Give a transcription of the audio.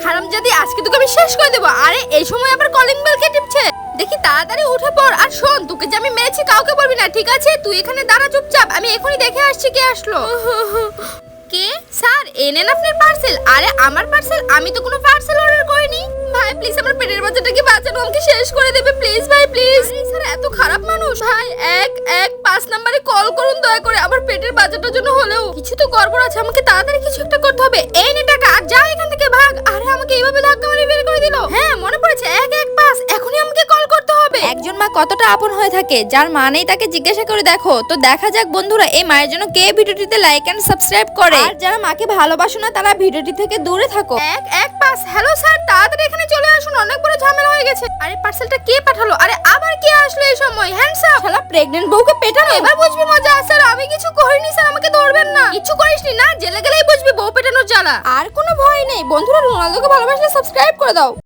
হারামজাদি, আজকে তোকে আমি শেষ করে দেবো। আরে এই সময় আবার কলিং বেল কে টিপছে? দেখি, তাড়াতাড়ি উঠে পড়। আর শোন, তোকে যে আমি মেরেছি কাউকে বলবি না, ঠিক আছে? তুই এখানে দাঁড়া চুপচাপ, আমি এখনই দেখে আসছি কে আসলো। কে? স্যার, এনেন আপনার পার্সেল। আরে আমার পার্সেল? আমি তো কোনো পার্সেল অর্ডার করিনি। ভাই প্লিজ, আমার পেটের বাচ্চাটাকে বাঁচানো, আমাকে শেষ করে দেবে প্লিজ ভাই, প্লিজ। স্যার এত খারাপ মানুষ? ভাই 115 নম্বরে কল করুন দয়া করে, আমার পেটের বাচ্চাটার জন্য হলেও। কিছু তো গড়বড় আছে, আমাকে তাড়াতাড়ি কিছু একটা করতে হবে। এই নে টাকা, আর যা এখান থেকে ভাগ। আরে আমাকে এইভাবে ধাক্কা মারি বের করে দিল। হ্যাঁ মনে পড়েছে, 115, এখনই আমাকে কল করতে হবে। একজন মা কতটা আপন হয়ে থাকে, যার মা নেই তাকে জিজ্ঞাসা করে দেখো। তো দেখা যাক বন্ধুরা, এই মায়ের জন্য কে ভিডিওটিতে লাইক এন্ড সাবস্ক্রাইব করে। আর যারা মাকে ভালোবাসো না, তারা ভিডিওটি থেকে দূরে থাকো। 115। হ্যালো স্যার, তাড়াতাড়ি এখানে চলে আসুন, অনেক বড় ঝামেলা হয়ে গেছে। আরে পার্সেলটা কে পাঠালো? আরে আবার কে আসলো এই সময়? হ্যান্ডসাম শালা প্রেগন্যান্ট বউকে পেটানো। এবার বুঝবি মজা। স্যার আমি কিছু করিনি স্যার, আমাকে ধরবেন না। কিছু করিসনি না, জেলে গেলেই বুঝবি বউ পেটানোর জ্বালা। আর কোনো ভয় নেই বন্ধুরা, রোনালদোকে ভালোবাসলে সাবস্ক্রাইব করে দাও।